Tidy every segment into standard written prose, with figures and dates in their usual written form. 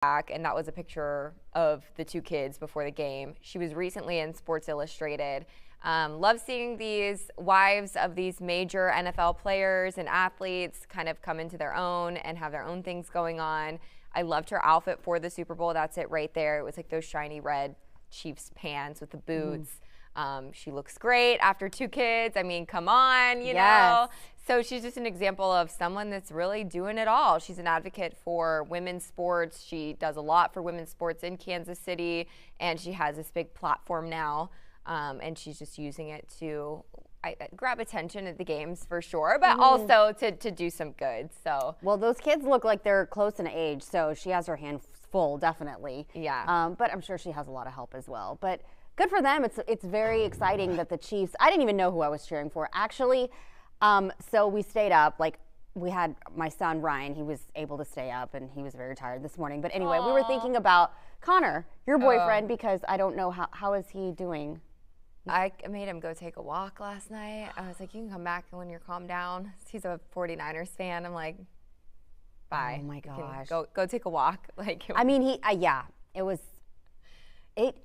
back, and that was a picture of the two kids before the game. She was recently in Sports Illustrated. Love seeing these wives of these major NFL players and athletes kind of come into their own and have their own things going on. I loved her outfit for the Super Bowl. That's it right there. It was like those shiny red Chiefs pants with the boots. She looks great after two kids. I mean, come on, you know. So she's just an example of someone that's really doing it all. She's an advocate for women's sports. She does a lot for women's sports in Kansas City, and she has this big platform now. And she's just using it to grab attention at the games for sure, but also to do some good. So, well, those kids look like they're close in age, so she has her hands full, definitely. Yeah. But I'm sure she has a lot of help as well. But good for them. It's very exciting that the Chiefs. I didn't even know who I was cheering for, actually. So we stayed up. Like, we had my son Ryan. He was able to stay up, and he was very tired this morning. But anyway, we were thinking about Connor, your boyfriend, because I don't know how is he doing. I made him go take a walk last night. I was like, you can come back when you're calmed down. He's a 49ers fan. I'm like, bye. Oh my gosh. Go take a walk. Like, I mean, it was.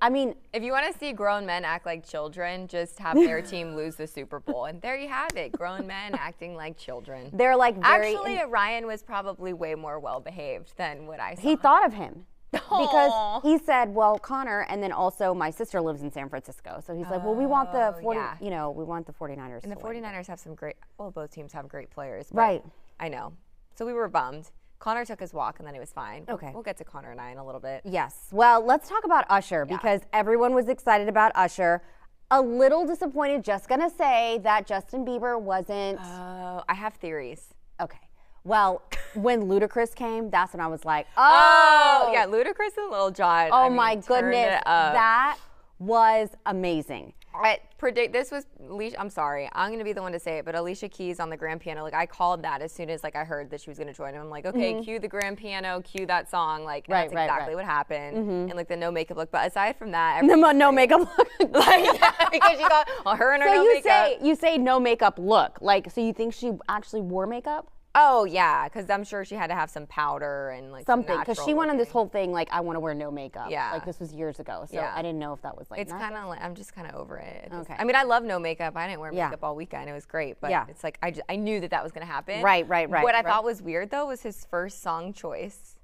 I mean, if you want to see grown men act like children, just have their team lose the Super Bowl, and there you have it. Grown men acting like children. They're like actually, Ryan was probably way more well behaved than what I saw. He thought of him. Because he said, well, Connor, and then also my sister lives in San Francisco. So he's like, well, we want the 49ers. And the 49ers have some great, well, both teams have great players. Right. I know. So we were bummed. Connor took his walk, and then he was fine. Okay. We'll get to Connor and I in a little bit. Yes. Well, let's talk about Usher, because everyone was excited about Usher. A little disappointed, just going to say that Justin Bieber wasn't. Oh, I have theories. Okay. Well, when Ludacris came, that's when I was like, oh. Yeah, Ludacris and Lil Jon. Oh, my goodness. That was amazing. I predict this was Alicia. I'm sorry, I'm gonna be the one to say it, but Alicia Keys on the grand piano. Like, I called that as soon as I heard that she was gonna join him. I'm like, okay, cue the grand piano, cue that song. Like, that's exactly what happened. And like the no makeup look. But aside from that, no makeup look. Because you got her and her no makeup. So you say no makeup look. Like, so you think she actually wore makeup? Oh, yeah, because I'm sure she had to have some powder and something. Because she went on this whole thing I want to wear no makeup. Yeah. Like, this was years ago. So I didn't know if that was It's kind of I'm just kind of over it. Okay. I mean, I love no makeup. I didn't wear makeup all weekend. It was great. But it's like I knew that was going to happen. Right. What I thought was weird, though, was his first song choice.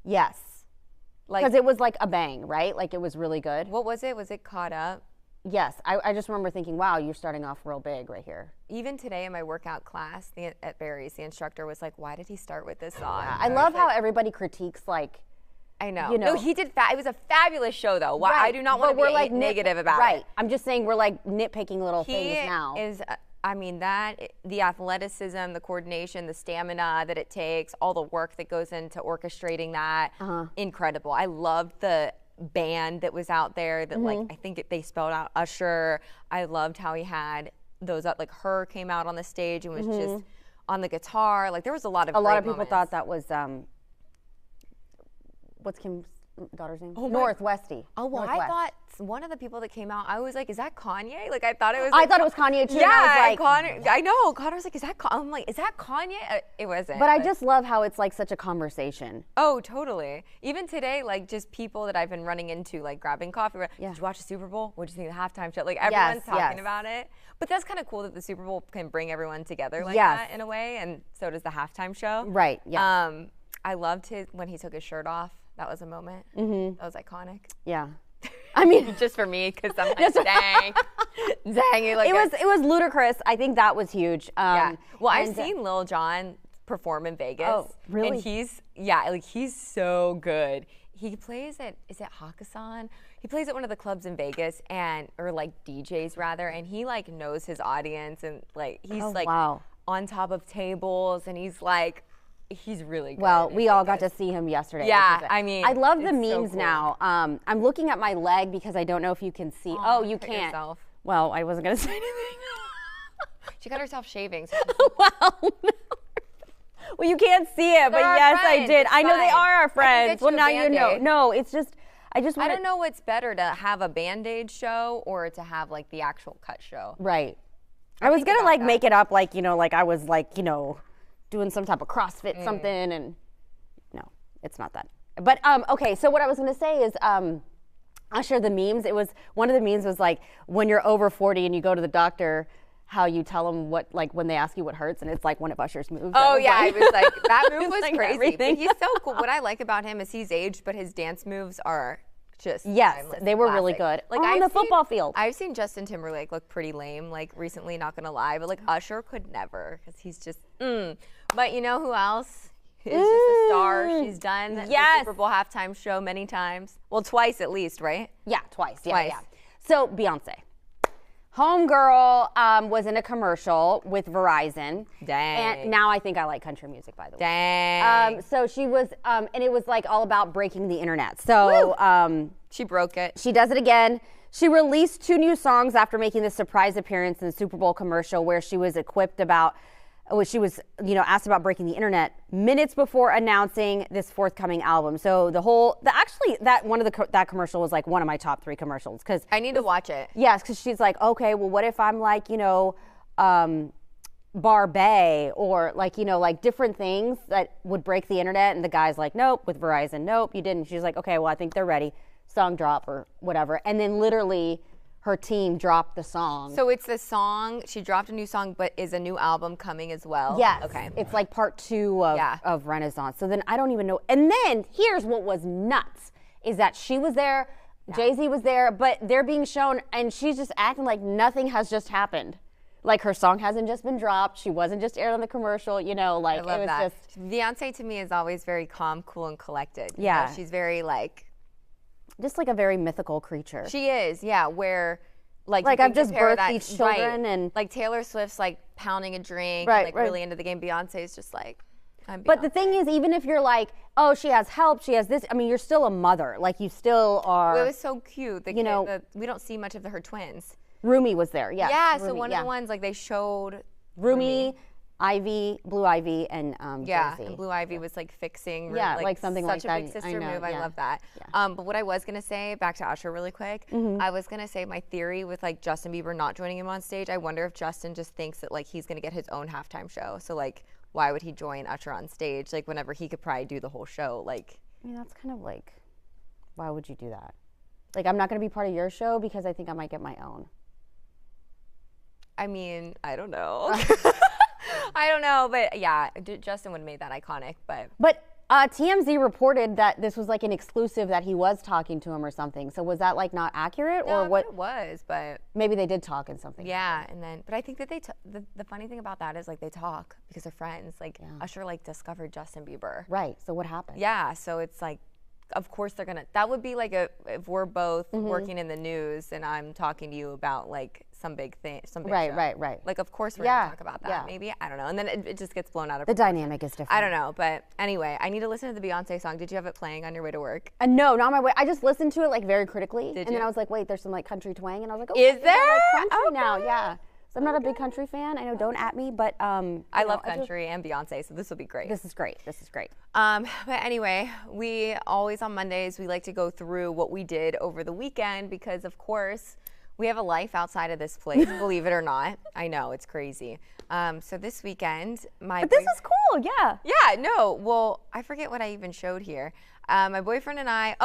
Yes. Because it was a bang, right? Like, it was really good. What was it? Was it Caught Up? Yes, I just remember thinking, wow, you're starting off real big right here. Even today in my workout class at Barry's, the instructor was like, why did he start with this song? I love how everybody critiques, I know. No, he did. It was a fabulous show, though. Why? I do not want to be negative about it. Right. I'm just saying we're nitpicking little things now. He is, the athleticism, the coordination, the stamina that it takes, all the work that goes into orchestrating that, incredible. I loved the band that was out there that I think they spelled out Usher. I loved how he had those her came out on the stage and was just on the guitar. Like, there was a lot of people thought that was what's Kim's daughter's name? Northwesty. Oh, well, Northwest. I thought one of the people that came out, I was like, is that Kanye? Like, I thought it was. I thought it was Kanye too. Yeah, and I was I know. Connor was like, is that? I'm like, is that Kanye? It wasn't. But I just love how it's such a conversation. Oh, totally. Even today, just people that I've been running into, grabbing coffee. Did you watch the Super Bowl? What did you think of the halftime show? Like, everyone's talking about it. But that's kind of cool that the Super Bowl can bring everyone together that in a way, and so does the halftime show. Right. Yeah. I loved when he took his shirt off. That was a moment. That was iconic. Yeah. I mean, just for me, because I'm like, dang. It was ludicrous. I think that was huge. Yeah. Well, I've seen Lil Jon perform in Vegas. Oh, really? And he's so good. He plays is it Hakkasan? He plays at one of the clubs in Vegas or DJs rather, and he knows his audience, and he's on top of tables, and he's really good. Well, we all got to see him yesterday. Yeah, I mean, I love the memes now. I'm looking at my leg because I don't know if you can see. Oh, you can't. Yourself. Well, I wasn't going to say anything. She got herself shaving. So well, you can't see it, but yes, I did. I know they are our friends. Well, now you know. No, it's just, I don't know what's better, to have a Band-Aid show or to have the actual cut show. Right. I was going to make it up I was doing some type of CrossFit something, and no, it's not that. But okay, so what I was going to say is Usher, the memes, one of the memes was like, when you're over 40 and you go to the doctor, how you tell them what, like when they ask you what hurts, and it's like one of Usher's moves. Oh yeah, I was like, that move was like crazy. everything. But he's so cool. What I like about him is he's aged, but his dance moves are just timeless, they were classic. really good. Like on the football field. I've seen Justin Timberlake look pretty lame, like recently, not gonna lie, but like Usher could never, because he's just, But you know who else is just a star? She's done the Super Bowl halftime show many times. Well, twice at least, right? Yeah, twice. Yeah. So Beyonce. Homegirl was in a commercial with Verizon. Dang. And now I think I like country music, by the way. Dang. So she was, and it was like all about breaking the internet. So She broke it. she does it again. She released 2 new songs after making this surprise appearance in the Super Bowl commercial where she was asked about breaking the internet minutes before announcing this forthcoming album. So that commercial was like one of my top 3 commercials, because I need to watch it. Yes, because she's like, okay, well, what if I'm like, Barbie, or like different things that would break the internet, and the guy's like, nope, with Verizon, nope, you didn't. She's like, okay, well, I think they're ready. Song drop or whatever, and then literally her team dropped the song. So it's the song, she dropped a new song, but is a new album coming as well? Yes. Okay. It's like part 2 of Renaissance. So then I don't even know. And then here's what was nuts, is that she was there, Jay-Z was there, but they're being shown, and she's just acting like nothing has just happened. Like her song hasn't just been dropped. She wasn't just aired on the commercial, like I love it was that. just. Beyonce to me is always very calm, cool, and collected. Yeah. You know, she's very like. Just like a very mythical creature. She is, yeah, where like I've just birthed these children, and like Taylor Swift's like pounding a drink, right, and, like really into the game. Beyonce is just like, I'm Beyonce. But the thing is, even if you're like, oh, she has help, she has this, I mean, you're still a mother. Like you still are. Well, it was so cute. We don't see much of her twins. Rumi was there, yeah. Yeah, Rumi, so one of the ones like they showed Rumi, Ivy, Blue Ivy, and Jay-Z. and Blue Ivy was like fixing. Like something like that. Such a big sister move. I love that. Yeah. But what I was gonna say, back to Usher really quick, I was gonna say my theory with like Justin Bieber not joining him on stage. I wonder if Justin just thinks that like he's gonna get his own halftime show. So like, why would he join Usher on stage? Like whenever he could probably do the whole show. Like, I mean, that's kind of like, why would you do that? Like, I'm not gonna be part of your show because I think I might get my own. I mean, I don't know. I don't know, but yeah, Justin would have made that iconic. But TMZ reported that this was like an exclusive, that he was talking to him or something. So was that like not accurate, or what? It was, but maybe they did talk in something. Yeah, and then, but I think that the funny thing about that is like they talk because they're friends. Like Usher like discovered Justin Bieber. Right. So what happened? Yeah. So it's like, of course they're gonna. That would be like if we're both working in the news and I'm talking to you about like some big thing, some big show. Right. Like, of course we're gonna talk about that. Yeah. Maybe, I don't know. And then it just gets blown out of proportion. The dynamic is different. I don't know, but anyway, I need to listen to the Beyonce song. Did you have it playing on your way to work? No, not on my way. I just listened to it like very critically, Did and you? then I was like, wait, there's some like country twang, and I was like, oh, is there? I like country now? Yeah. So I'm not a big country fan. I know, don't at me, but I love country and Beyonce, so this will be great. This is great. But anyway, we always on Mondays we like to go through what we did over the weekend because, of course, we have a life outside of this place, believe it or not. I know, it's crazy. So this weekend, But this is cool, yeah. Yeah, no, well, I forget what I even showed here. My boyfriend and I,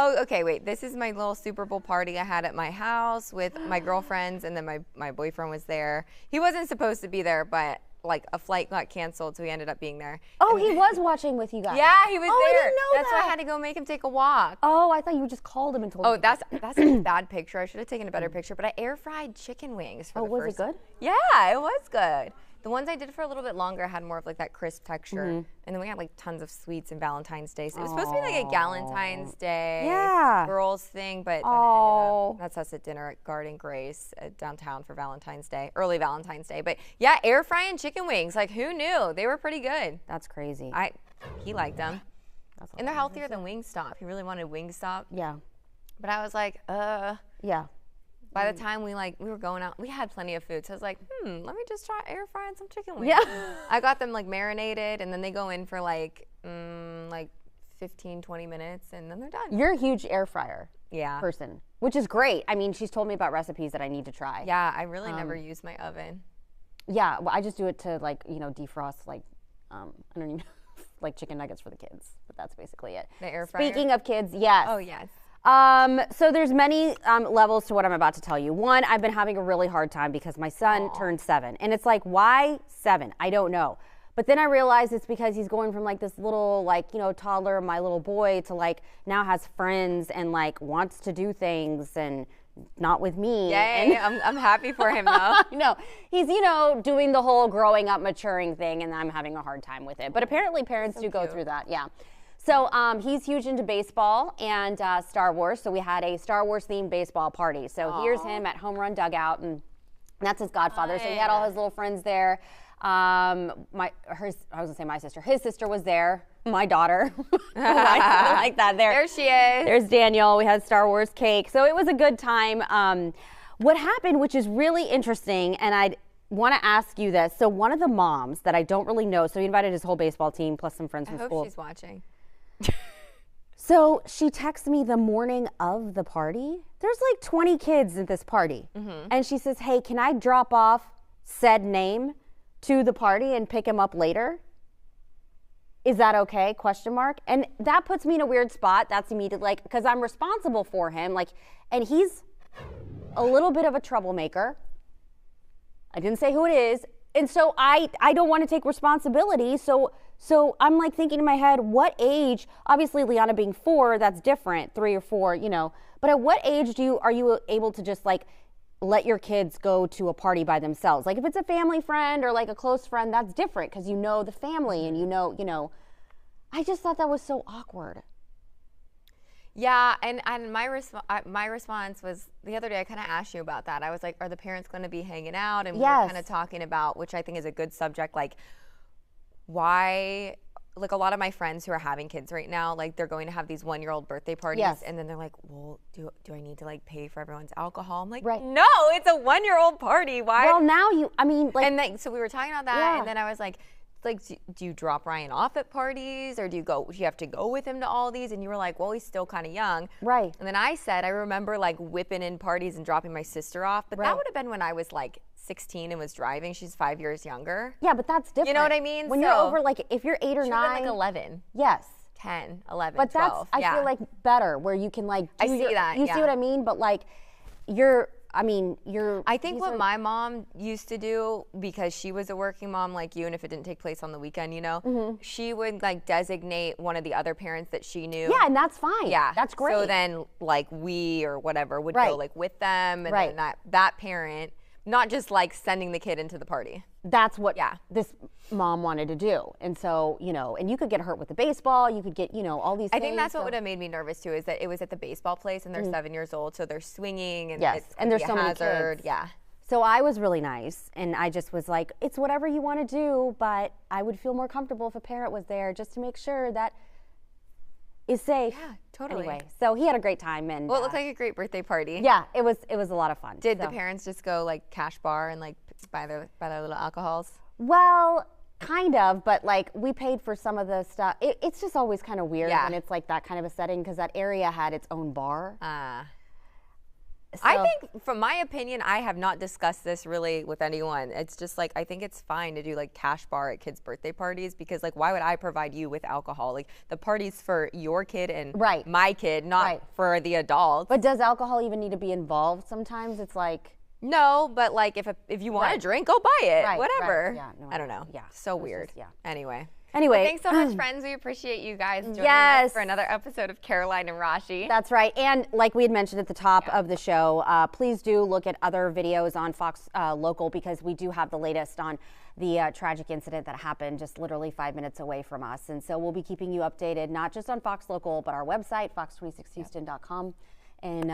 this is my little Super Bowl party I had at my house with my girlfriends, and then my boyfriend was there. He wasn't supposed to be there, but like a flight got canceled, so he ended up being there. Oh, he was watching with you guys. Yeah, he was there. I didn't know That's why I had to go make him take a walk. Oh, I thought you just called him and told him. Oh, that's a bad picture. I should have taken a better picture, but I air fried chicken wings for the was first. it good? Yeah, it was good. The ones I did for a little bit longer had more of like that crisp texture. And then we had like tons of sweets and Valentine's Day. So it was supposed to be like a Valentine's Day girls thing, but then it ended up, that's us at dinner at Garden Grace downtown for Valentine's Day, early Valentine's Day. But yeah, air frying chicken wings. Like, who knew? They were pretty good. That's crazy. He liked them. And they're healthier than Wingstop. He really wanted Wingstop. Yeah. But I was like, Yeah. By the time we were going out, we had plenty of food. So I was like, let me just try air frying some chicken wings. Yeah. I got them like marinated, and then they go in for like 15, 20 minutes, and then they're done. You're a huge air fryer person, which is great. I mean, she's told me about recipes that I need to try. Yeah, I really never use my oven. Yeah, well, I just do it to like, defrost like, I don't even know, like chicken nuggets for the kids. but that's basically it. The air fryer? Speaking of kids, yes. Oh, yes. So there's many levels to what I'm about to tell you. One, I've been having a really hard time because my son turned 7. And it's like, why 7? I don't know. But then I realized it's because he's going from like this little like, toddler, my little boy, to like now has friends and like wants to do things and not with me. Yay, I'm happy for him though. No, he's, doing the whole growing up, maturing thing, and I'm having a hard time with it. But apparently parents do go through that, yeah. So he's huge into baseball and Star Wars. So we had a Star Wars themed baseball party. So here's him at Home Run Dugout, and that's his godfather. So he had all his little friends there. I was gonna say my sister. His sister was there. My daughter. like that. There she is. There's Daniel. We had Star Wars cake. So it was a good time. What happened, which is really interesting, and I want to ask you this. So one of the moms that I don't really know, so he invited his whole baseball team plus some friends from school. I hope she's watching. So she texts me the morning of the party. There's like 20 kids at this party. And she says, hey, can I drop off said name to the party and pick him up later? Is that okay? ? And that puts me in a weird spot. That's immediate, like, because I'm responsible for him. Like, and he's a little bit of a troublemaker. I didn't say who it is. And so I don't want to take responsibility. So I'm like thinking in my head, what age, obviously Liana being 4, that's different, 3 or 4, but at what age are you able to just like let your kids go to a party by themselves? Like if it's a family friend or like a close friend, that's different because you know the family and I just thought that was so awkward. Yeah, and my response was the other day. I kind of asked you about that. I was like, are the parents going to be hanging out? And we were kind of talking about, which I think is a good subject, like why, like a lot of my friends who are having kids right now, like they're going to have these 1-year-old birthday parties, and then they're like, well, do I need to like pay for everyone's alcohol? I'm like, no, it's a 1-year-old party. Why? Well, now and then so we were talking about that, and then I was like, do you drop Ryan off at parties, or do you have to go with him to all these? And you were like, well, he's still kind of young. Right. And then I said, I remember like whipping in parties and dropping my sister off, but that would have been when I was like 16 and was driving. She's 5 years younger. Yeah, but that's different. You know what I mean? When you're over, like, if you're 8 or 9. Like 11. Yes. 10, 11, but 12. But I feel like better, where you can like, I see that. You see what I mean? But like, I think what my mom used to do, because she was a working mom like you, and if it didn't take place on the weekend, she would like designate one of the other parents that she knew. Yeah, and that's fine. Yeah. That's great. So then like we or whatever would go like with them, and then that parent, not just like sending the kid into the party. That's what this mom wanted to do. And so, and you could get hurt with the baseball, you could get, all these things. I think that's what would have made me nervous too, is that it was at the baseball place and they're 7 years old, so they're swinging and and there's so hazard. many kids. Yeah. So I was really nice, and I just was like, it's whatever you want to do, but I would feel more comfortable if a parent was there just to make sure that is safe. Yeah, totally. Anyway, so he had a great time, and well, it looked like a great birthday party. Yeah, it was a lot of fun. Did the parents just go like cash bar and like buy their little alcohols? Well, kind of, but like we paid for some of the stuff. It's just always kind of weird when it's like that kind of a setting, because that area had its own bar. I think, from my opinion, I have not discussed this really with anyone. It's just like, I think it's fine to do like cash bar at kids' birthday parties, because like, why would I provide you with alcohol? Like, the party's for your kid and my kid, not for the adults. But does alcohol even need to be involved? Sometimes it's like, no, but like if you want a drink, go buy it. Whatever. Yeah, no, I don't know. Yeah. So weird. Anyway. Well, thanks so much, friends. We appreciate you guys joining us for another episode of Caroline and Rashi. That's right. And like we had mentioned at the top of the show, please do look at other videos on Fox Local, because we do have the latest on the tragic incident that happened just literally 5 minutes away from us. And so we'll be keeping you updated, not just on Fox Local, but our website, fox26houston.com. And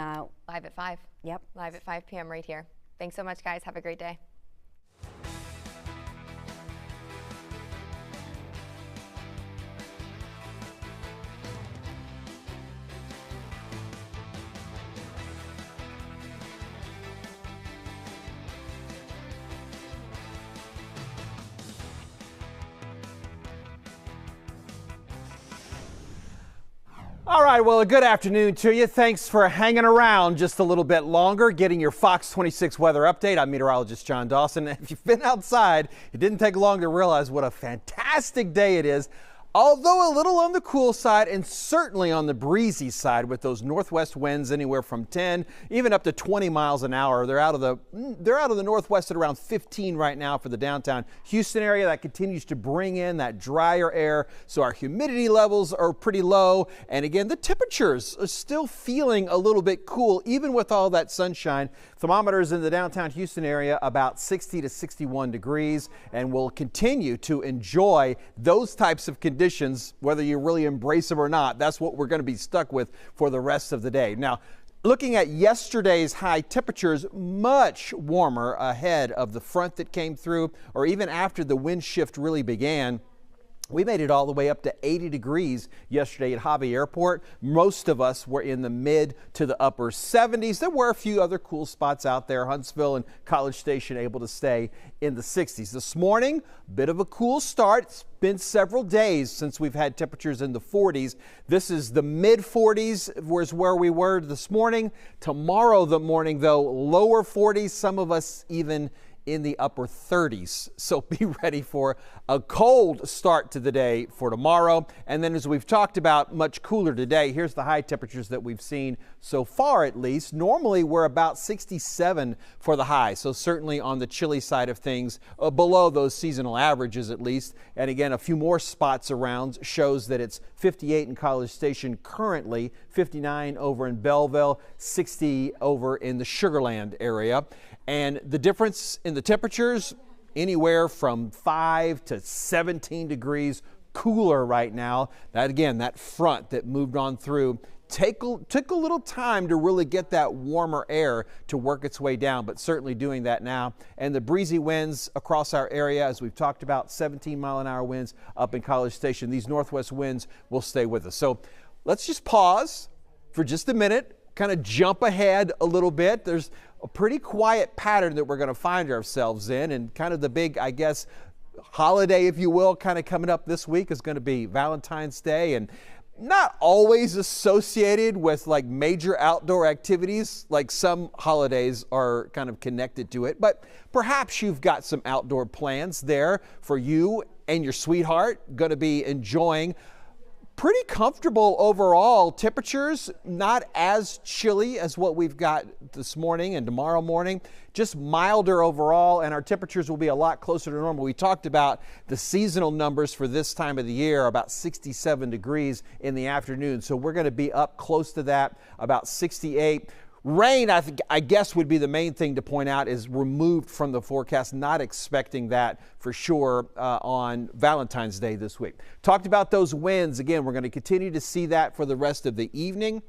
live at 5. Yep. Live at 5 p.m. right here. Thanks so much, guys. Have a great day. All right, well, a good afternoon to you. Thanks for hanging around just a little bit longer, getting your Fox 26 weather update. I'm meteorologist John Dawson. If you've been outside, it didn't take long to realize what a fantastic day it is. Although a little on the cool side and certainly on the breezy side with those northwest winds anywhere from 10 even up to 20 miles an hour. They're out of the northwest at around 15 right now for the downtown Houston area. That continues to bring in that drier air, so our humidity levels are pretty low, and again the temperatures are still feeling a little bit cool even with all that sunshine. Thermometers in the downtown Houston area about 60 to 61 degrees, and we'll continue to enjoy those types of conditions whether you really embrace them or not. That's what we're going to be stuck with for the rest of the day. Now, looking at yesterday's high temperatures, much warmer ahead of the front that came through, or even after the wind shift really began. We made it all the way up to 80 degrees yesterday at Hobby Airport. Most of us were in the mid to the upper 70s. There were a few other cool spots out there. Huntsville and College Station able to stay in the 60s. This morning, bit of a cool start. It's been several days since we've had temperatures in the 40s. This is the mid 40s was where we were this morning. Tomorrow the morning, though, lower 40s, some of us even in the upper 30s. So be ready for a cold start to the day for tomorrow. And then, as we've talked about, much cooler today. Here's the high temperatures that we've seen so far, at least. Normally we're about 67 for the high, so certainly on the chilly side of things, below those seasonal averages at least. And again, a few more spots around shows that it's 58 in College Station currently, 59 over in Belleville, 60 over in the Sugar Land area. And the difference in the temperatures, anywhere from 5 to 17 degrees cooler right now. That, again, that front that moved on through took a little time to really get that warmer air to work its way down, but certainly doing that now. And the breezy winds across our area, as we've talked about, 17-mile-an-hour winds up in College Station. These northwest winds will stay with us. So let's just pause for just a minute, kind of jump ahead a little bit. There's a pretty quiet pattern that we're going to find ourselves in, and kind of the big, I guess, holiday, if you will, kind of coming up this week is going to be Valentine's Day, and not always associated with like major outdoor activities like some holidays are kind of connected to it, but perhaps you've got some outdoor plans there for you and your sweetheart. Going to be enjoying pretty comfortable overall temperatures, not as chilly as what we've got this morning and tomorrow morning, just milder overall, and our temperatures will be a lot closer to normal. We talked about the seasonal numbers for this time of the year, about 67 degrees in the afternoon, so we're going to be up close to that, about 68. Rain, I guess, would be the main thing to point out, is removed from the forecast. Not expecting that for sure on Valentine's Day this week. Talked about those winds. Again, we're going to continue to see that for the rest of the evening.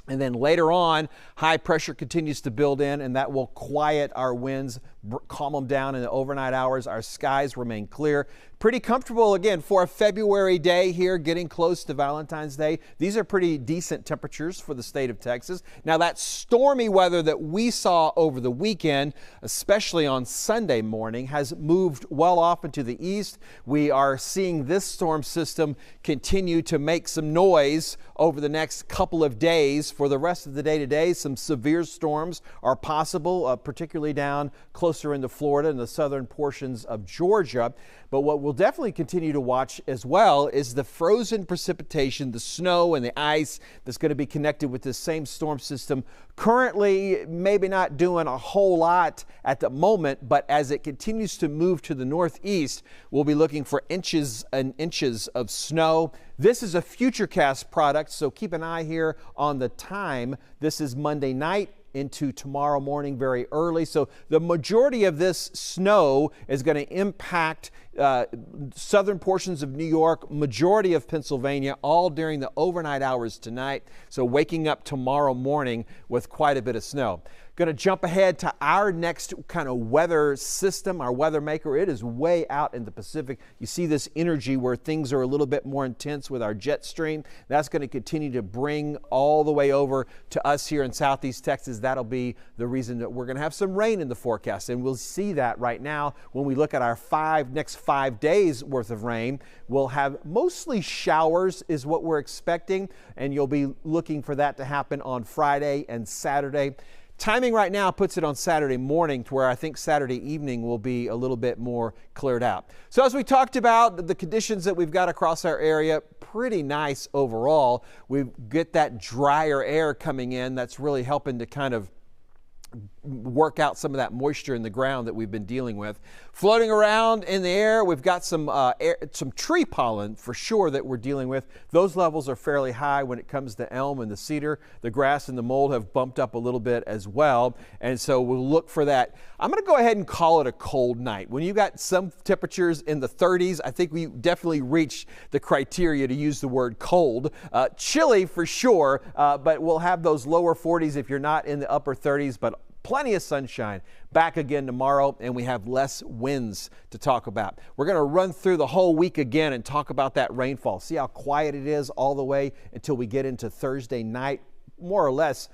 And then later on, high pressure continues to build in, and that will quiet our winds, calm them down in the overnight hours. Our skies remain clear. Pretty comfortable, again, for a February day here, getting close to Valentine's Day. These are pretty decent temperatures for the state of Texas. Now, that stormy weather that we saw over the weekend, especially on Sunday morning, has moved well off into the east. We are seeing this storm system continue to make some noise over the next couple of days. For the rest of the day today, some severe storms are possible, particularly down closer into Florida and the southern portions of Georgia. But what we'll definitely continue to watch as well is the frozen precipitation, the snow and the ice that's going to be connected with this same storm system. Currently, maybe not doing a whole lot at the moment, but as it continues to move to the northeast, we'll be looking for inches and inches of snow. This is a Futurecast product, so keep an eye here on the time. This is Monday night into tomorrow morning very early. So the majority of this snow is going to impact southern portions of New York, majority of Pennsylvania, all during the overnight hours tonight. So waking up tomorrow morning with quite a bit of snow. Going to jump ahead to our next kind of weather system, our weather maker. It is way out in the Pacific. You see this energy where things are a little bit more intense with our jet stream. That's going to continue to bring all the way over to us here in Southeast Texas. That'll be the reason that we're going to have some rain in the forecast. And we'll see that right now when we look at our next 5 days worth of rain. We'll have mostly showers is what we're expecting, and you'll be looking for that to happen on Friday and Saturday. Timing right now puts it on Saturday morning, to where I think Saturday evening will be a little bit more cleared out. So as we talked about, the conditions that we've got across our area, pretty nice overall. We get that drier air coming in that's really helping to kind of work out some of that moisture in the ground that we've been dealing with. Floating around in the air, we've got some tree pollen for sure that we're dealing with. Those levels are fairly high when it comes to elm and the cedar. The grass and the mold have bumped up a little bit as well, and so we'll look for that. I'm going to go ahead and call it a cold night. When you got some temperatures in the 30s, I think we definitely reached the criteria to use the word cold. Chilly for sure, but we'll have those lower 40s if you're not in the upper 30s, but plenty of sunshine. Back again tomorrow, and we have less winds to talk about. We're going to run through the whole week again and talk about that rainfall. See how quiet it is all the way until we get into Thursday night, more or less.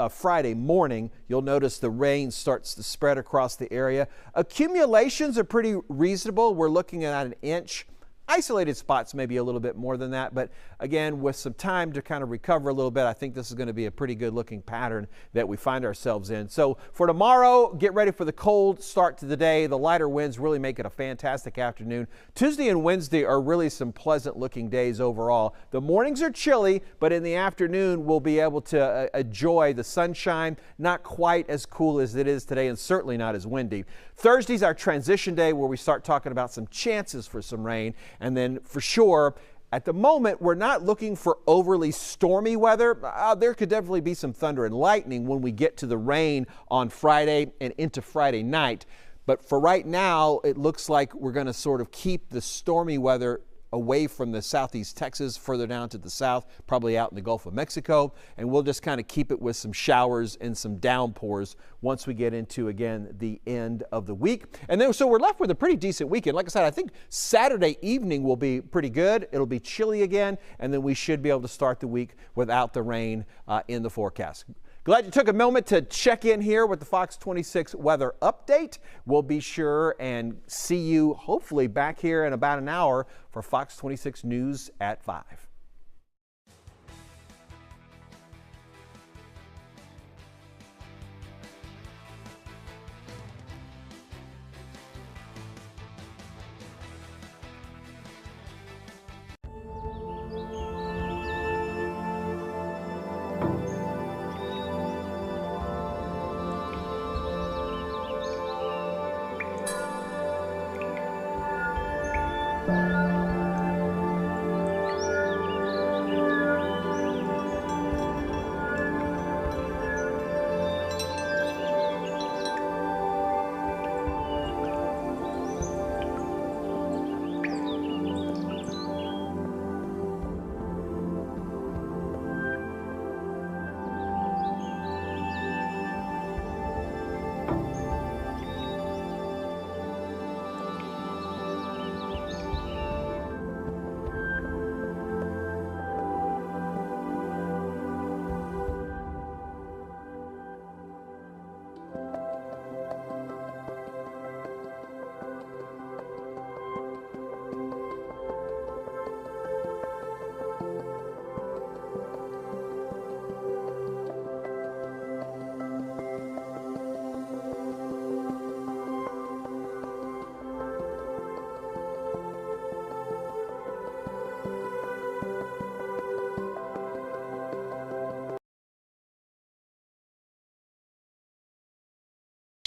Friday morning, you'll notice the rain starts to spread across the area. Accumulations are pretty reasonable. We're looking at an inch. Isolated spots maybe a little bit more than that, but again, with some time to kind of recover a little bit, I think this is going to be a pretty good looking pattern that we find ourselves in. So for tomorrow, get ready for the cold start to the day. The lighter winds really make it a fantastic afternoon. Tuesday and Wednesday are really some pleasant looking days overall. The mornings are chilly, but in the afternoon, we'll be able to enjoy the sunshine. Not quite as cool as it is today, and certainly not as windy. Thursday's our transition day, where we start talking about some chances for some rain. And then for sure, at the moment, we're not looking for overly stormy weather. There could definitely be some thunder and lightning when we get to the rain on Friday and into Friday night. But for right now, it looks like we're going to sort of keep the stormy weather away from the southeast Texas, further down to the south, probably out in the Gulf of Mexico, and we'll just kind of keep it with some showers and some downpours once we get into, again, the end of the week. And then so we're left with a pretty decent weekend. Like I said, I think Saturday evening will be pretty good. It'll be chilly again, and then we should be able to start the week without the rain in the forecast. Glad you took a moment to check in here with the Fox 26 weather update. We'll be sure and see you hopefully back here in about an hour for Fox 26 News at 5.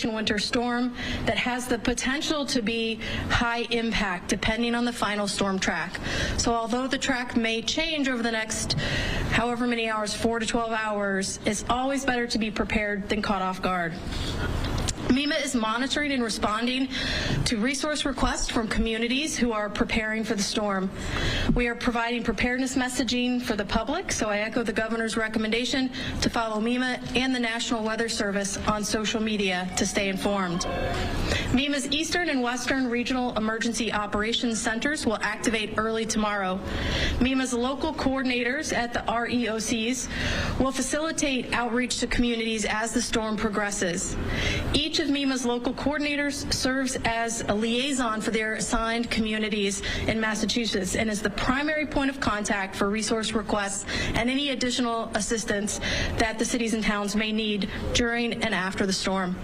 Winter storm that has the potential to be high impact depending on the final storm track. So although the track may change over the next however many hours, 4 to 12 hours, it's always better to be prepared than caught off guard. MEMA is monitoring and responding to resource requests from communities who are preparing for the storm. We are providing preparedness messaging for the public, so I echo the governor's recommendation to follow MEMA and the National Weather Service on social media to stay informed. MEMA's Eastern and Western Regional Emergency Operations Centers will activate early tomorrow. MEMA's local coordinators at the REOCs will facilitate outreach to communities as the storm progresses. Each Each of MEMA's local coordinators serves as a liaison for their assigned communities in Massachusetts and is the primary point of contact for resource requests and any additional assistance that the cities and towns may need during and after the storm.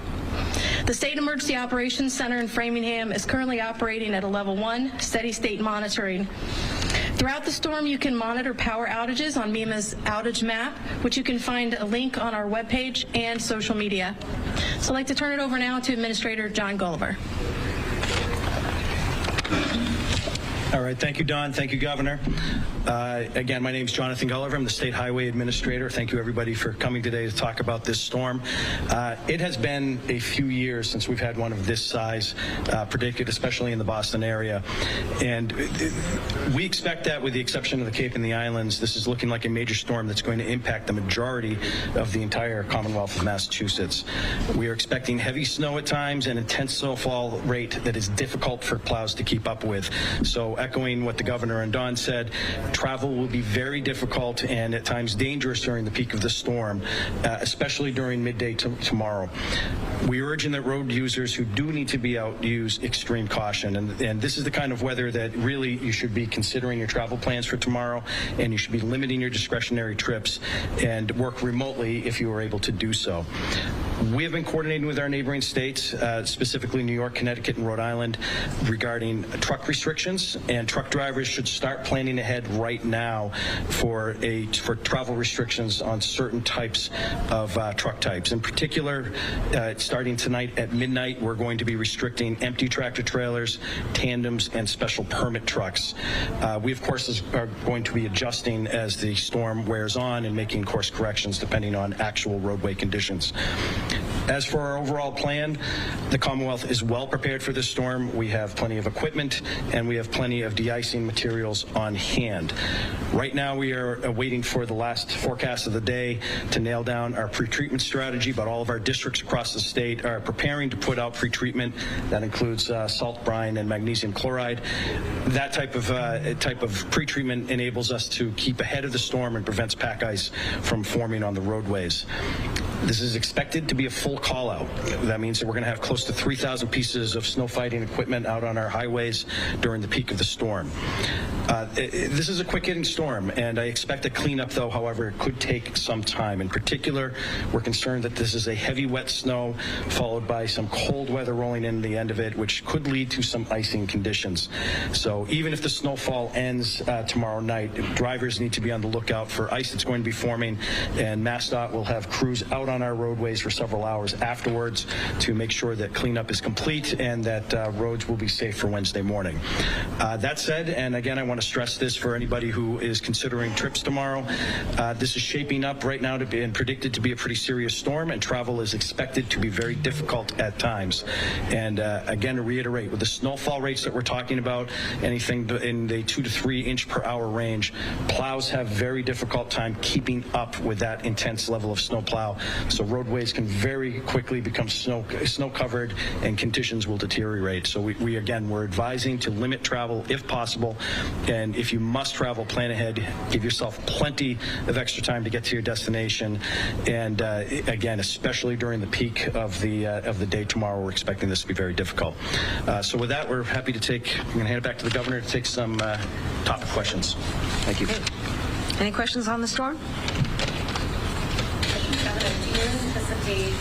The State Emergency Operations Center in Framingham is currently operating at a level 1 steady state monitoring. Throughout the storm, you can monitor power outages on MEMA's outage map, which you can find a link on our webpage and social media. So I'd like to turn it over now to Administrator John Gulliver. All right, thank you, Don. Thank you, Governor. Again, my name is Jonathan Gulliver. I'm the State Highway Administrator. Thank you, everybody, for coming today to talk about this storm. It has been a few years since we've had one of this size predicted, especially in the Boston area. And we expect that, with the exception of the Cape and the Islands, this is looking like a major storm that's going to impact the majority of the entire Commonwealth of Massachusetts. We are expecting heavy snow at times and intense snowfall rate that is difficult for plows to keep up with. So, echoing what the Governor and Don said, travel will be very difficult and at times dangerous during the peak of the storm, especially during midday tomorrow. We are urging that road users who do need to be out use extreme caution, and this is the kind of weather that really you should be considering your travel plans for tomorrow, and you should be limiting your discretionary trips and work remotely if you are able to do so. We have been coordinating with our neighboring states, specifically New York, Connecticut, and Rhode Island, regarding truck restrictions, and truck drivers should start planning ahead right now for travel restrictions on certain types of truck types. In particular, starting tonight at midnight, we're going to be restricting empty tractor trailers, tandems, and special permit trucks. We, of course, are going to be adjusting as the storm wears on and making course corrections depending on actual roadway conditions. As for our overall plan, the Commonwealth is well prepared for this storm. We have plenty of equipment and we have plenty of de-icing materials on hand. Right now we are waiting for the last forecast of the day to nail down our pre-treatment strategy, but all of our districts across the state are preparing to put out pre-treatment. That includes salt brine and magnesium chloride. That type of pre-treatment enables us to keep ahead of the storm and prevents pack ice from forming on the roadways. This is expected to be a full call out. That means that we're going to have close to 3,000 pieces of snow fighting equipment out on our highways during the peak of the storm. This is a quick hitting storm, and I expect the cleanup, though, however, it could take some time. In particular, we're concerned that this is a heavy wet snow followed by some cold weather rolling in the end of it, which could lead to some icing conditions. So even if the snowfall ends tomorrow night, drivers need to be on the lookout for ice that's going to be forming, and MassDOT will have crews out on our roadways for several hours afterwards to make sure that cleanup is complete and that roads will be safe for Wednesday morning. That said, and again, I want to stress this for anybody who is considering trips tomorrow, this is shaping up right now to be and predicted to be a pretty serious storm, and travel is expected to be very difficult at times. And again, to reiterate, with the snowfall rates that we're talking about, anything in the 2 to 3 inch per hour range, plows have very difficult time keeping up with that intense level of snow plow. So roadways can very quickly become snow covered and conditions will deteriorate. So we're advising to limit travel if possible, and if you must travel, plan ahead, give yourself plenty of extra time to get to your destination, and again, especially during the peak of the day tomorrow, we're expecting this to be very difficult. So with that, we're happy to take, I'm going to hand it back to the Governor to take some topic questions. Thank you. Any questions on the storm? Do you anticipate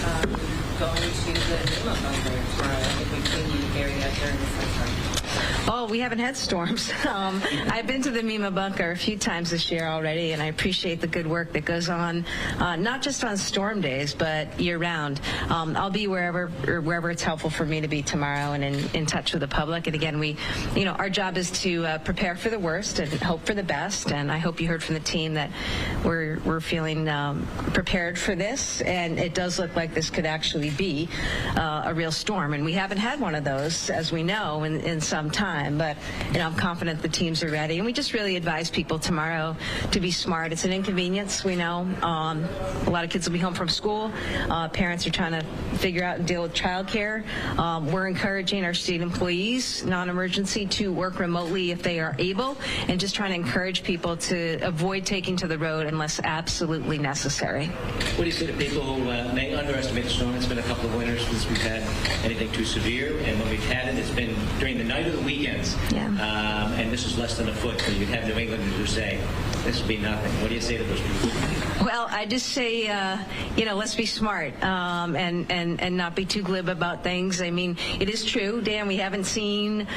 going to the MEMA bunker tomorrow if we continue area during the snowstorm? Oh, we haven't had storms. I've been to the MEMA bunker a few times this year already, and I appreciate the good work that goes on, not just on storm days, but year-round. I'll be wherever it's helpful for me to be tomorrow, and in touch with the public. And again, our job is to prepare for the worst and hope for the best. And I hope you heard from the team that we're feeling prepared for this, and it does look like this could actually be a real storm. And we haven't had one of those, as we know, in some some time, but I'm confident the teams are ready. And we just really advise people tomorrow to be smart. It's an inconvenience, we know. A lot of kids will be home from school. Parents are trying to figure out and deal with childcare. We're encouraging our state employees, non-emergency, to work remotely if they are able, and just trying to encourage people to avoid taking to the road unless absolutely necessary. What do you say to people who may underestimate the storm? It's been a couple of winters since we've had anything too severe, and when we've had it, it's been during the night of the weekends. Yeah. And this is less than a foot, so you'd have New Englanders who say, this will be nothing. What do you say to those people? Well, I just say, let's be smart and not be too glib about things. I mean, it is true, Dan, we haven't seen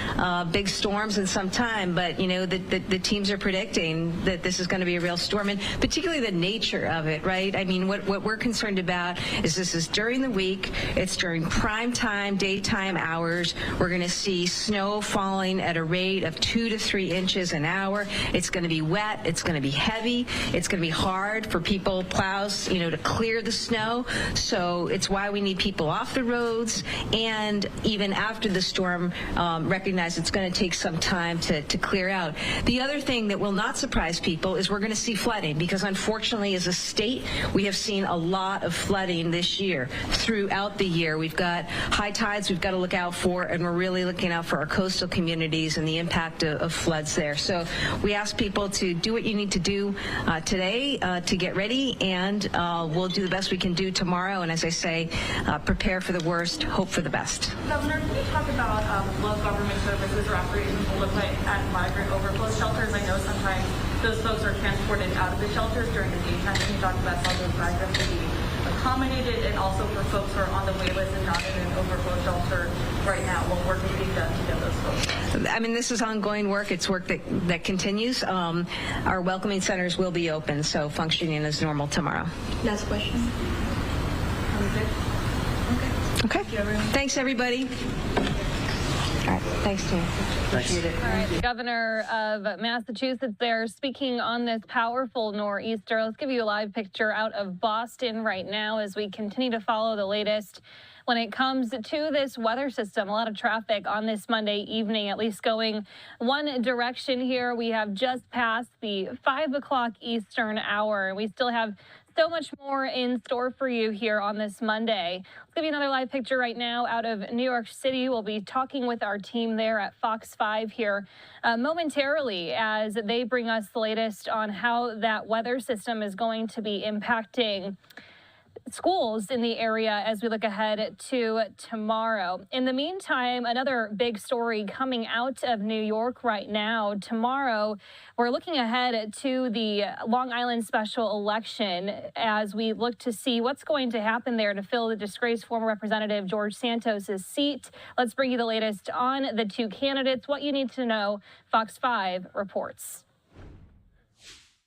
big storms in some time, but, the teams are predicting that this is going to be a real storm, and particularly the nature of it, right? I mean, what we're concerned about is this is during the week, it's during prime time, daytime hours. We're going to see snow falling at a rate of 2 to 3 inches an hour. It's going to be wet. It's going to be heavy. It's going to be hard for people, plows, to clear the snow. So it's why we need people off the roads, and even after the storm, recognize it's going to take some time to clear out. The other thing that will not surprise people is we're going to see flooding, because unfortunately as a state we have seen a lot of flooding this year. Throughout the year we've got high tides we've got to look out for, and we're really looking out for our coastal communities and the impact of floods there. So we ask people to do what you need to do today to get ready, and we'll do the best we can do tomorrow, and as I say, prepare for the worst, hope for the best. Governor, can you talk about what government services or operations will look like at migrant overflow shelters? I know sometimes those folks are transported out of the shelters during the daytime. Can you talk about how those migrants will be accommodated, and also for folks who are on the wait list and not in an overflow shelter right now, what work is being done to get those folks? I mean, this is ongoing work. It's work that continues. Our welcoming centers will be open, so functioning as normal tomorrow. Last question. Okay. Thanks, everybody. All right. Thanks, Tim. Appreciate it. All right. Governor of Massachusetts there speaking on this powerful nor'easter. Let's give you a live picture out of Boston right now as we continue to follow the latest when it comes to this weather system. A lot of traffic on this Monday evening, at least going one direction here. We have just passed the 5 o'clock Eastern hour, and we still have so much more in store for you here on this Monday. Let's give you another live picture right now out of New York City. We'll be talking with our team there at Fox 5 here momentarily as they bring us the latest on how that weather system is going to be impacting schools in the area as we look ahead to tomorrow. In the meantime, another big story coming out of New York right now. Tomorrow, we're looking ahead to the Long Island special election as we look to see what's going to happen there to fill the disgraced former Representative George Santos's seat. Let's bring you the latest on the two candidates. What you need to know, Fox 5 reports.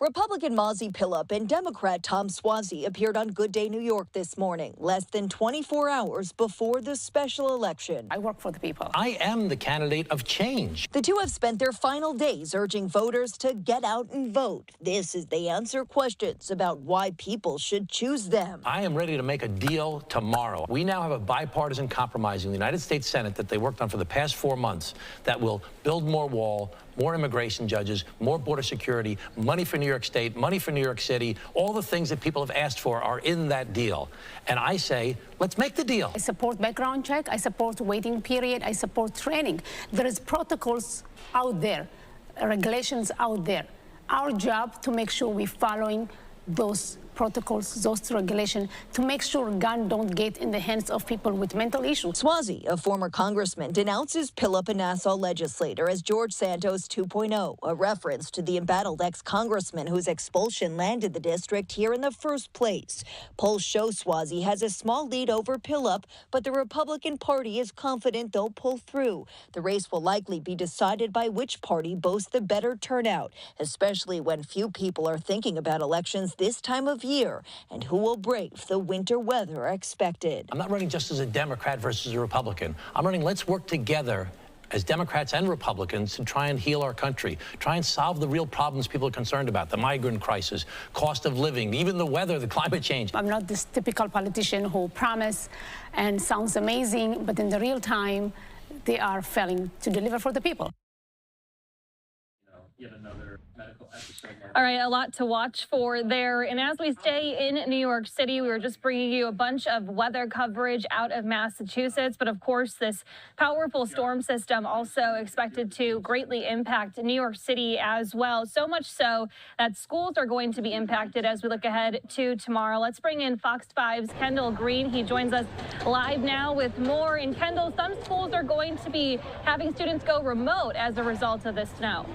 Republican Mazi Pillup and Democrat Tom Suozzi appeared on Good Day New York this morning, less than 24 hours before the special election. I work for the people. I am the candidate of change. The two have spent their final days urging voters to get out and vote. This is they answer questions about why people should choose them. I am ready to make a deal tomorrow. We now have a bipartisan compromise in the United States Senate that they worked on for the past 4 months that will build more wall, more immigration judges, more border security, money for New York State, money for New York City. All the things that people have asked for are in that deal. And I say, let's make the deal. I support background check. I support waiting period. I support training. There is protocols out there, regulations out there. Our job to make sure we're following those protocols, those regulations, to make sure guns don't get in the hands of people with mental issues. Suozzi, a former congressman, denounces Pillup, a Nassau legislator, as George Santos 2.0, a reference to the embattled ex-congressman whose expulsion landed the district here in the first place. Polls show Suozzi has a small lead over Pillup, but the Republican Party is confident they'll pull through. The race will likely be decided by which party boasts the better turnout, especially when few people are thinking about elections this time of year and who will brave the winter weather expected. I'm not running just as a Democrat versus a Republican. I'm running, let's work together as Democrats and Republicans to try and heal our country, try and solve the real problems people are concerned about, the migrant crisis, cost of living, even the weather, the climate change. I'm not this typical politician who promise and sounds amazing, but in the real time, they are failing to deliver for the people. Yet another medical episode. All right, a lot to watch for there. And as we stay in New York City, we were just bringing you a bunch of weather coverage out of Massachusetts. But of course, this powerful storm system also expected to greatly impact New York City as well. So much so that schools are going to be impacted as we look ahead to tomorrow. Let's bring in Fox 5's Kendall Green. He joins us live now with more. And Kendall, some schools are going to be having students go remote as a result of this snow.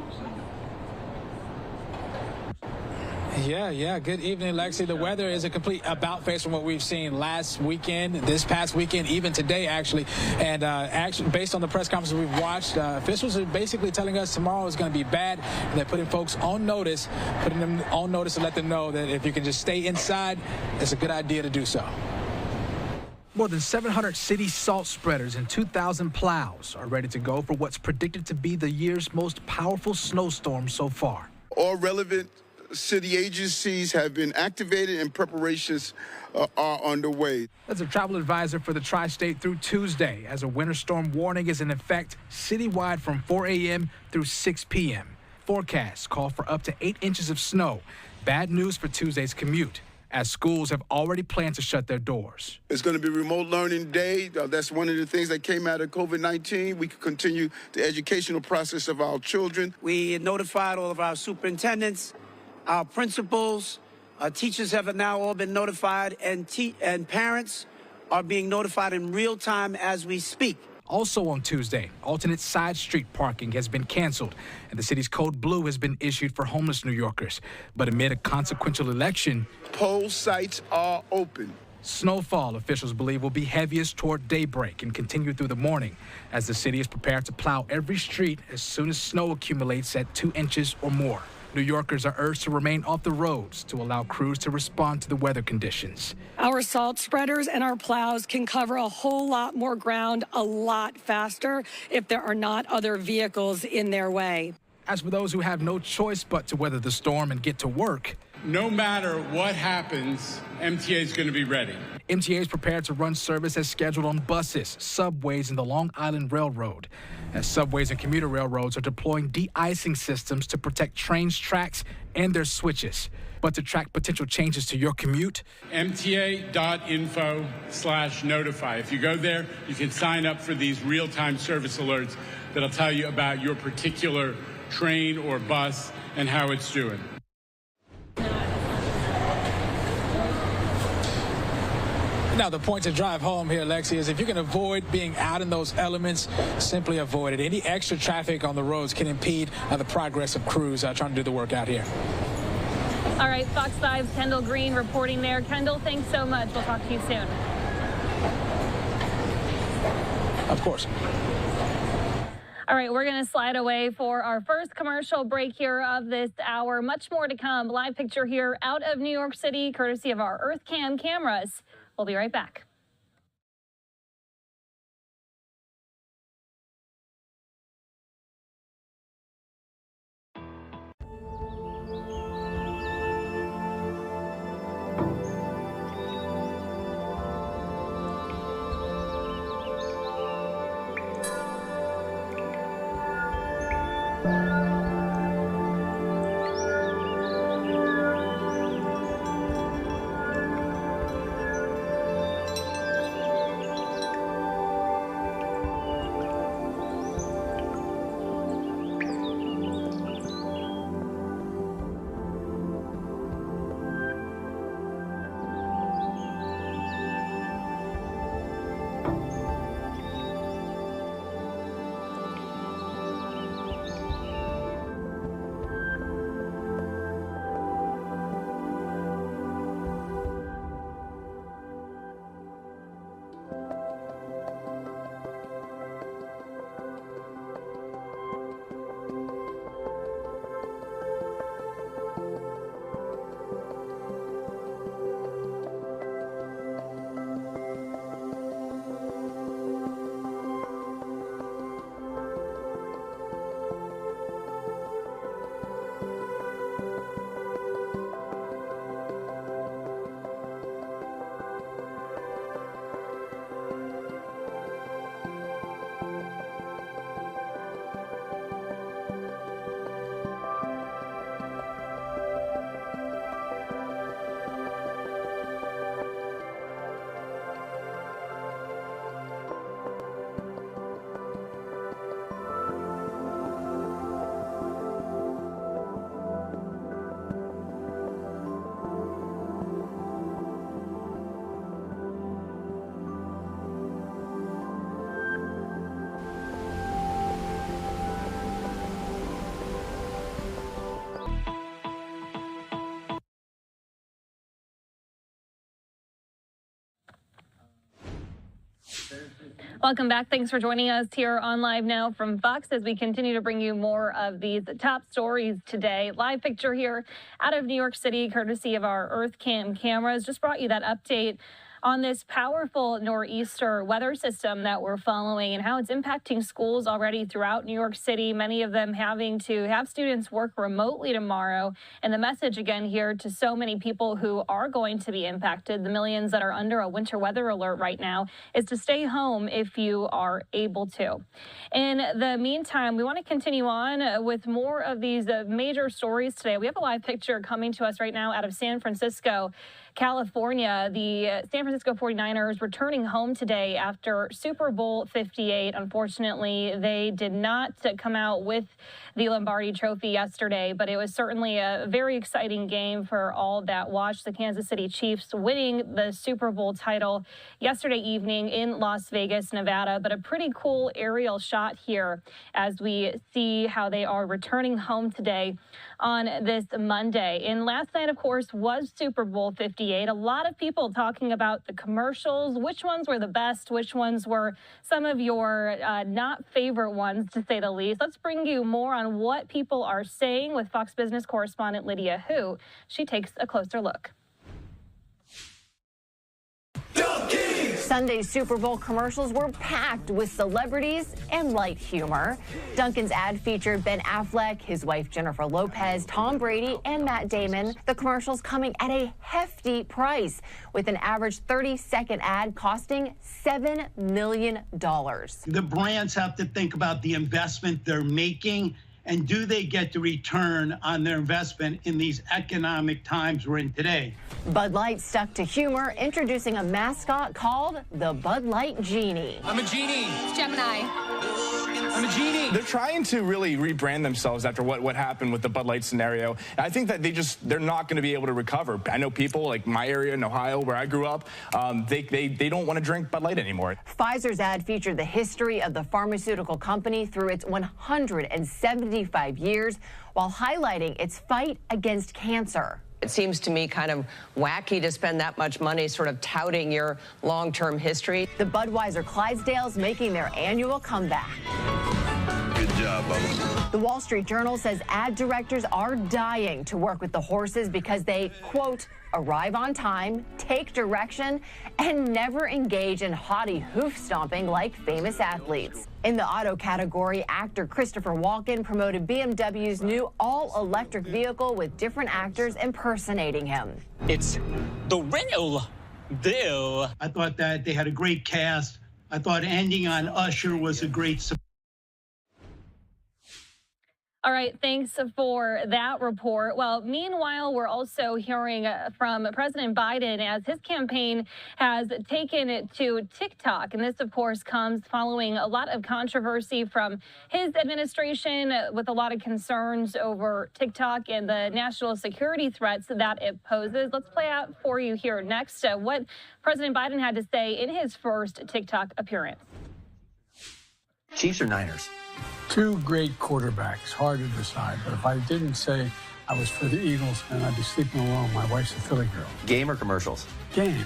Yeah. Good evening, Lexi. The weather is a complete about-face from what we've seen last weekend, this past weekend, even today, actually. And actually, based on the press conferences we've watched, officials are basically telling us tomorrow is going to be bad. And they're putting folks on notice, to let them know that if you can just stay inside, it's a good idea to do so. More than 700 city salt spreaders and 2,000 plows are ready to go for what's predicted to be the year's most powerful snowstorm so far. All relevant city agencies have been activated and preparations are underway. That's a travel advisor for the tri-state through Tuesday as a winter storm warning is in effect citywide from 4 a.m. through 6 p.m. Forecasts call for up to 8 inches of snow. Bad news for Tuesday's commute, as schools have already planned to shut their doors. It's going to be remote learning day. That's one of the things that came out of COVID-19. We can continue the educational process of our children. We notified all of our superintendents, our principals, our teachers have now all been notified, and parents are being notified in real time as we speak. Also on Tuesday, alternate side street parking has been canceled, and the city's code blue has been issued for homeless New Yorkers. But amid a consequential election, poll sites are open. Snowfall, officials believe, will be heaviest toward daybreak and continue through the morning, as the city is prepared to plow every street as soon as snow accumulates at 2 inches or more. New Yorkers are urged to remain off the roads to allow crews to respond to the weather conditions. Our salt spreaders and our plows can cover a whole lot more ground a lot faster if there are not other vehicles in their way. As for those who have no choice but to weather the storm and get to work, no matter what happens, MTA is going to be ready. MTA is prepared to run service as scheduled on buses, subways, and the Long Island Railroad, as subways and commuter railroads are deploying de-icing systems to protect trains' tracks and their switches. But to track potential changes to your commute, mta.info/notify. If you go there, you can sign up for these real-time service alerts that'll tell you about your particular train or bus and how it's doing. Now, the point to drive home here, Lexi, is if you can avoid being out in those elements, simply avoid it. Any extra traffic on the roads can impede the progress of crews trying to do the work out here. All right, Fox 5's Kendall Green reporting there. Kendall, thanks so much. We'll talk to you soon. Of course. All right, we're going to slide away for our first commercial break here of this hour. Much more to come. Live picture here out of New York City, courtesy of our EarthCam cameras. We'll be right back. Welcome back. Thanks for joining us here on Live Now from Fox as we continue to bring you more of these top stories today. Live picture here out of New York City, courtesy of our EarthCam cameras. Just brought you that update on this powerful nor'easter weather system that we're following and how it's impacting schools already throughout New York City, many of them having to have students work remotely tomorrow. And the message again here to so many people who are going to be impacted, the millions that are under a winter weather alert right now, is to stay home if you are able to. In the meantime, we want to continue on with more of these major stories today. We have a live picture coming to us right now out of San Francisco, California. The San Francisco 49ers returning home today after Super Bowl 58. Unfortunately, they did not come out with the Lombardi Trophy yesterday, but it was certainly a very exciting game for all that watched. The Kansas City Chiefs winning the Super Bowl title yesterday evening in Las Vegas, Nevada. But a pretty cool aerial shot here as we see how they are returning home today on this Monday. And last night, of course, was Super Bowl 58. A lot of people talking about the commercials, which ones were the best, which ones were some of your not favorite ones, to say the least. Let's bring you more on what people are saying with Fox Business correspondent Lydia Hu. She takes a closer look. Sunday's Super Bowl commercials were packed with celebrities and light humor. Dunkin's ad featured Ben Affleck, his wife Jennifer Lopez, Tom Brady, and Matt Damon. The commercials coming at a hefty price, with an average 30-second ad costing $7 million. The brands have to think about the investment they're making, and do they get the return on their investment in these economic times we're in today? Bud Light stuck to humor, introducing a mascot called the Bud Light Genie. I'm a genie. It's Gemini. I'm a genie. They're trying to really rebrand themselves after what happened with the Bud Light scenario. I think that they're not going to be able to recover. I know people like my area in Ohio, where I grew up, they don't want to drink Bud Light anymore. Pfizer's ad featured the history of the pharmaceutical company through its 175 years, while highlighting its fight against cancer. It seems to me kind of wacky to spend that much money sort of touting your long-term history. The Budweiser Clydesdales making their annual comeback. Good job, Bubba. The Wall Street Journal says ad directors are dying to work with the horses because they, quote, arrive on time, take direction, and never engage in haughty hoof stomping like famous athletes. In the auto category, actor Christopher Walken promoted BMW's new all-electric vehicle with different actors impersonating him. It's the real deal. I thought that they had a great cast. I thought ending on Usher was a great surprise. All right, thanks for that report. Well, meanwhile, we're also hearing from President Biden as his campaign has taken it to TikTok. And this, of course, comes following a lot of controversy from his administration with a lot of concerns over TikTok and the national security threats that it poses. Let's play out for you here next what President Biden had to say in his first TikTok appearance. Chiefs or Niners? Two great quarterbacks, hard to decide. But if I didn't say I was for the Eagles, then I'd be sleeping alone. My wife's a Philly girl. Game or commercials? Game.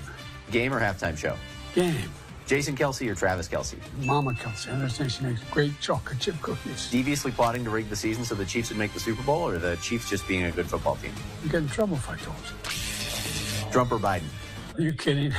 Game or halftime show? Game. Jason Kelce or Travis Kelce? Mama Kelce. I understand she makes great chocolate chip cookies. Deviously plotting to rig the season so the Chiefs would make the Super Bowl, or the Chiefs just being a good football team? You get in trouble if I told you. Trump or Biden? Are you kidding?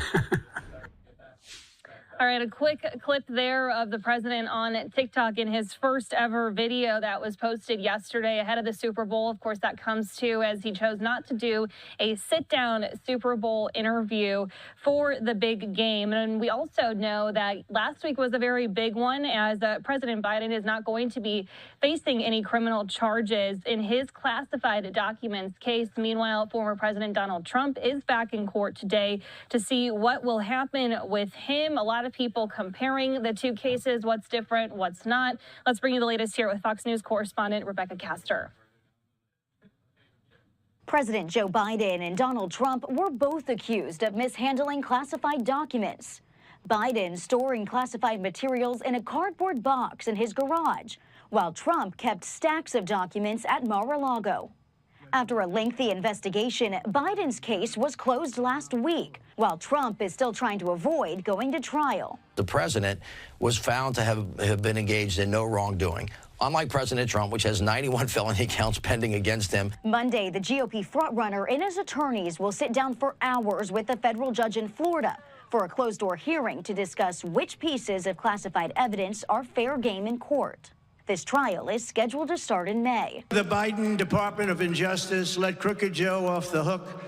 All right, a quick clip there of the president on TikTok in his first ever video that was posted yesterday ahead of the Super Bowl. Of course, that comes to as he chose not to do a sit-down Super Bowl interview for the big game. And we also know that last week was a very big one, as President Biden is not going to be facing any criminal charges in his classified documents case. Meanwhile, former President Donald Trump is back in court today to see what will happen with him. A lot of people comparing the two cases, what's different, what's not. Let's bring you the latest here with Fox News correspondent Rebecca Castor. President Joe Biden and Donald Trump were both accused of mishandling classified documents. Biden storing classified materials in a cardboard box in his garage, while Trump kept stacks of documents at Mar-a-Lago. After a lengthy investigation, Biden's case was closed last week, while Trump is still trying to avoid going to trial. The president was found to have been engaged in no wrongdoing, unlike President Trump, which has 91 felony counts pending against him. Monday, the GOP frontrunner and his attorneys will sit down for hours with a federal judge in Florida for a closed-door hearing to discuss which pieces of classified evidence are fair game in court. This trial is scheduled to start in May. The Biden Department of Injustice let Crooked Joe off the hook